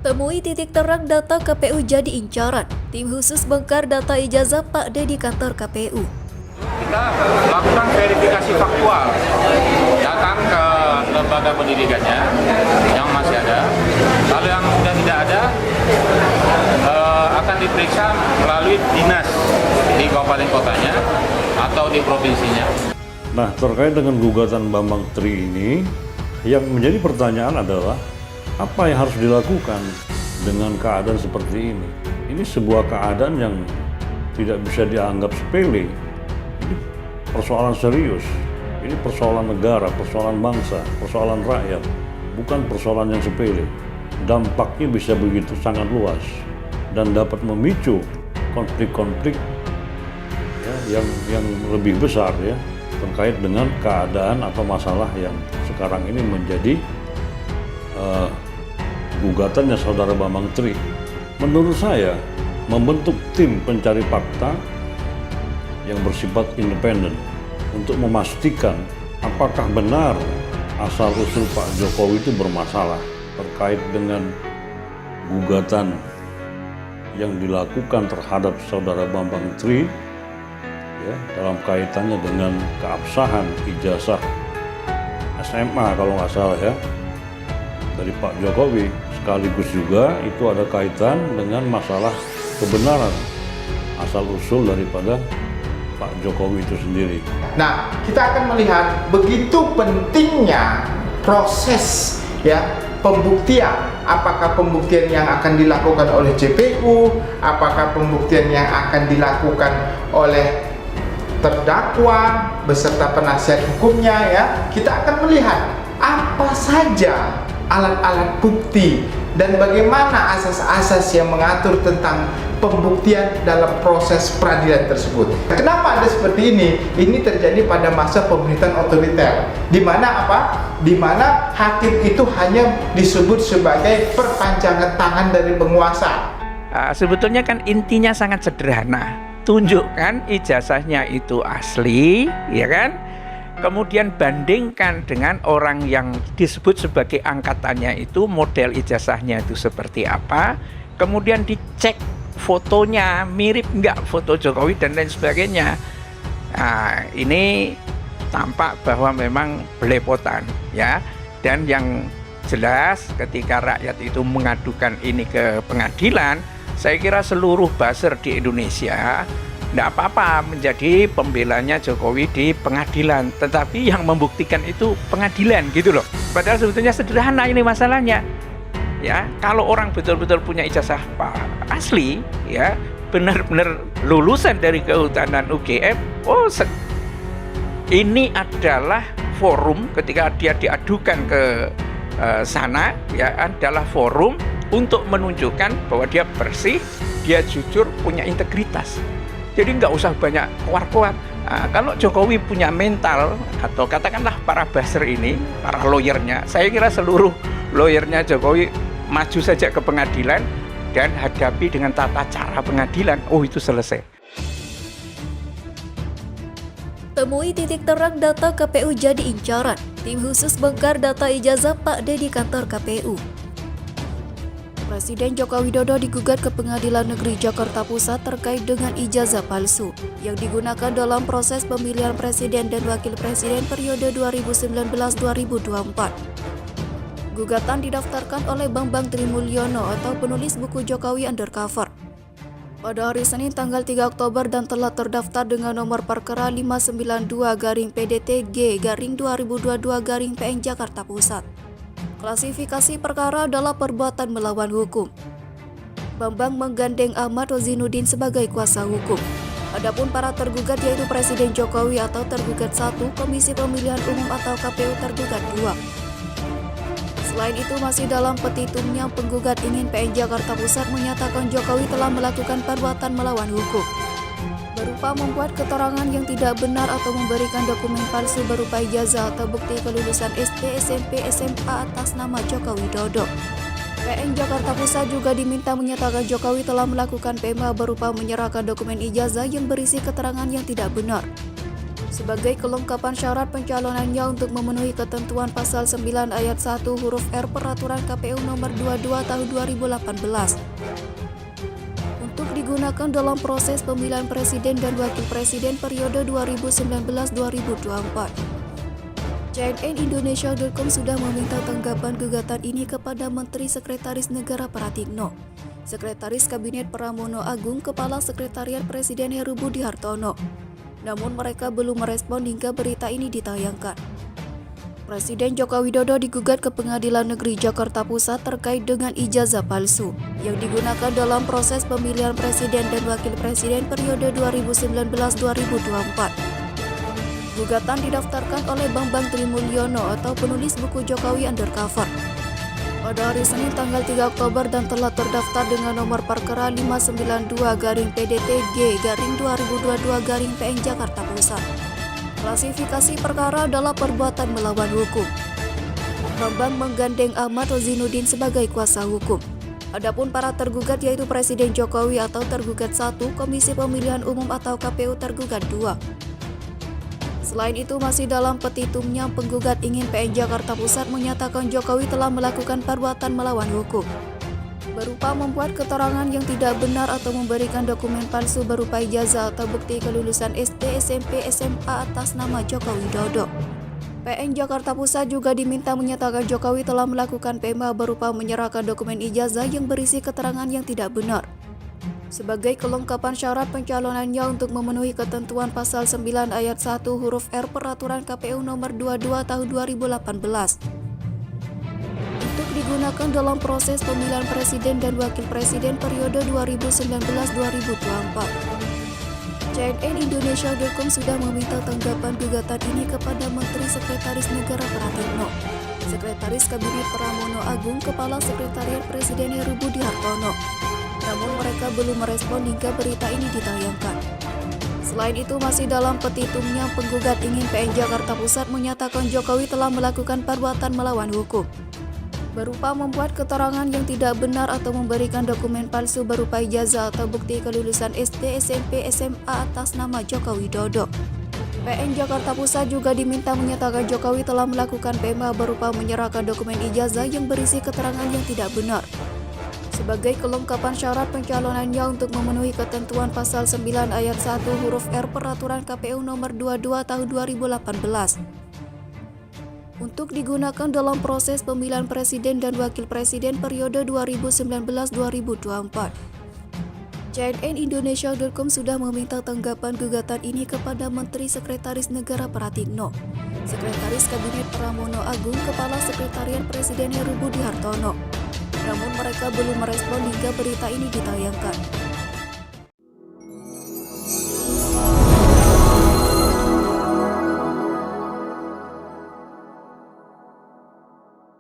Temui titik terang data KPU jadi incaran. Tim khusus bongkar data ijazah Pak D di kantor KPU. Kita lakukan verifikasi faktual, datang ke lembaga pendidikannya yang masih ada. Lalu yang sudah tidak ada akan diperiksa melalui dinas di kabupaten kotanya atau di provinsinya. Nah, terkait dengan gugatan Bambang Tri ini, yang menjadi pertanyaan adalah apa yang harus dilakukan dengan keadaan seperti ini? Ini sebuah keadaan yang tidak bisa dianggap sepele. Ini persoalan serius. Ini persoalan negara, persoalan bangsa, persoalan rakyat. Bukan persoalan yang sepele. Dampaknya bisa begitu sangat luas dan dapat memicu konflik-konflik ya, yang lebih besar ya, terkait dengan keadaan atau masalah yang sekarang ini menjadi gugatannya saudara Bambang Tri. Menurut saya, membentuk tim pencari fakta yang bersifat independen untuk memastikan apakah benar asal-usul Pak Jokowi itu bermasalah terkait dengan gugatan yang dilakukan terhadap saudara Bambang Tri ya, dalam kaitannya dengan keabsahan ijazah SMA kalau nggak salah ya dari Pak Jokowi, sekaligus juga itu ada kaitan dengan masalah kebenaran asal-usul daripada Pak Jokowi itu sendiri. Nah, kita akan melihat begitu pentingnya proses ya pembuktian. Apakah pembuktian yang akan dilakukan oleh JPU, apakah pembuktian yang akan dilakukan oleh terdakwa beserta penasihat hukumnya ya. Kita akan melihat apa saja alat-alat bukti dan bagaimana asas-asas yang mengatur tentang pembuktian dalam proses peradilan tersebut. Kenapa ada seperti ini? Ini terjadi pada masa pemerintahan otoriter, di mana apa? Di mana hakim itu hanya disebut sebagai perpanjangan tangan dari penguasa. Sebetulnya kan intinya sangat sederhana. Tunjukkan ijazahnya itu asli, ya kan? Kemudian bandingkan dengan orang yang disebut sebagai angkatannya itu, model ijazahnya itu seperti apa. Kemudian dicek fotonya, mirip nggak foto Jokowi dan lain sebagainya. Nah, ini tampak bahwa memang belepotan ya. Dan yang jelas ketika rakyat itu mengadukan ini ke pengadilan, saya kira seluruh buzzer di Indonesia nggak apa-apa menjadi pembelanya Jokowi di pengadilan, tetapi yang membuktikan itu pengadilan gitu loh. Padahal sebetulnya sederhana ini masalahnya. Ya, kalau orang betul-betul punya ijazah asli, ya benar-benar lulusan dari kehutanan UGM, ini adalah forum ketika dia diadukan ke sana, ya adalah forum untuk menunjukkan bahwa dia bersih, dia jujur, punya integritas. Jadi nggak usah banyak keluar-keluar. Nah, kalau Jokowi punya mental, atau katakanlah para buzzer ini, para lawyernya, saya kira seluruh lawyernya Jokowi maju saja ke pengadilan dan hadapi dengan tata cara pengadilan. Oh, itu selesai. Temui titik terang data KPU jadi incaran. Tim khusus bongkar data ijazah Pak D di kantor KPU. Presiden Joko Widodo digugat ke Pengadilan Negeri Jakarta Pusat terkait dengan ijazah palsu yang digunakan dalam proses pemilihan presiden dan wakil presiden periode 2019-2024. Gugatan didaftarkan oleh Bambang Tri Mulyono atau penulis buku Jokowi Undercover pada hari Senin tanggal 3 Oktober dan telah terdaftar dengan nomor perkara 592-PDTG-2022-PN Jakarta Pusat. Klasifikasi perkara adalah perbuatan melawan hukum. Bambang menggandeng Ahmad Rozinuddin sebagai kuasa hukum. Adapun para tergugat yaitu Presiden Jokowi atau tergugat 1, Komisi Pemilihan Umum atau KPU tergugat 2. Selain itu masih dalam petitumnya penggugat ingin PN Jakarta Pusat menyatakan Jokowi telah melakukan perbuatan melawan hukum, berupa membuat keterangan yang tidak benar atau memberikan dokumen palsu berupa ijazah atau bukti kelulusan SD, SMP, SMA atas nama Joko Widodo. PN Jakarta Pusat juga diminta menyatakan Jokowi telah melakukan PMA berupa menyerahkan dokumen ijazah yang berisi keterangan yang tidak benar. Sebagai kelengkapan syarat pencalonannya untuk memenuhi ketentuan pasal 9 ayat 1 huruf R Peraturan KPU nomor 22 tahun 2018. Untuk digunakan dalam proses pemilihan presiden dan wakil presiden periode 2019-2024. CNN Indonesia.com sudah meminta tanggapan gugatan ini kepada Menteri Sekretaris Negara Pratikno, Sekretaris Kabinet Pramono Agung, Kepala Sekretariat Presiden Heru Budi Hartono. Namun mereka belum merespon hingga berita ini ditayangkan. Presiden Joko Widodo digugat ke Pengadilan Negeri Jakarta Pusat terkait dengan ijazah palsu yang digunakan dalam proses pemilihan presiden dan wakil presiden periode 2019-2024. Gugatan didaftarkan oleh Bambang Trimulyono atau penulis buku Jokowi Undercover pada hari Senin tanggal 3 Oktober dan telah terdaftar dengan nomor perkara 592-PDTG-2022-PN Jakarta Pusat. Klasifikasi perkara adalah perbuatan melawan hukum. Bambang menggandeng Ahmad Rozinuddin sebagai kuasa hukum. Adapun para tergugat yaitu Presiden Jokowi atau tergugat 1, Komisi Pemilihan Umum atau KPU tergugat 2. Selain itu, masih dalam petitumnya, penggugat ingin PN Jakarta Pusat menyatakan Jokowi telah melakukan perbuatan melawan hukum, berupa membuat keterangan yang tidak benar atau memberikan dokumen palsu berupa ijazah atau bukti kelulusan SD, SMP, SMA atas nama Joko Widodo. PN Jakarta Pusat juga diminta menyatakan Jokowi telah melakukan PMA berupa menyerahkan dokumen ijazah yang berisi keterangan yang tidak benar. Sebagai kelengkapan syarat pencalonannya untuk memenuhi ketentuan pasal 9 ayat 1 huruf R Peraturan KPU nomor 22 tahun 2018. Untuk digunakan dalam proses pemilihan presiden dan wakil presiden periode 2019-2024. CNN Indonesia.com sudah meminta tanggapan gugatan ini kepada Menteri Sekretaris Negara Pratikno, Sekretaris Kabinet Pramono Agung, Kepala Sekretariat Presiden Heru Budi Hartono. Namun mereka belum merespon hingga berita ini ditayangkan. Selain itu, masih dalam petitumnya, penggugat ingin PN Jakarta Pusat menyatakan Jokowi telah melakukan perbuatan melawan hukum, berupa membuat keterangan yang tidak benar atau memberikan dokumen palsu berupa ijazah atau bukti kelulusan SD, SMP, SMA atas nama Joko Widodo. PN Jakarta Pusat juga diminta menyatakan Jokowi telah melakukan PMA berupa menyerahkan dokumen ijazah yang berisi keterangan yang tidak benar. Sebagai kelengkapan syarat pencalonannya untuk memenuhi ketentuan pasal 9 ayat 1 huruf R Peraturan KPU nomor 22 tahun 2018. Untuk digunakan dalam proses pemilihan presiden dan wakil presiden periode 2019-2024. CNN Indonesia.com sudah meminta tanggapan gugatan ini kepada Menteri Sekretaris Negara Pratikno, Sekretaris Kabinet Pramono Agung, Kepala Sekretariat Presiden Heru Budi Hartono. Namun mereka belum merespon hingga berita ini ditayangkan.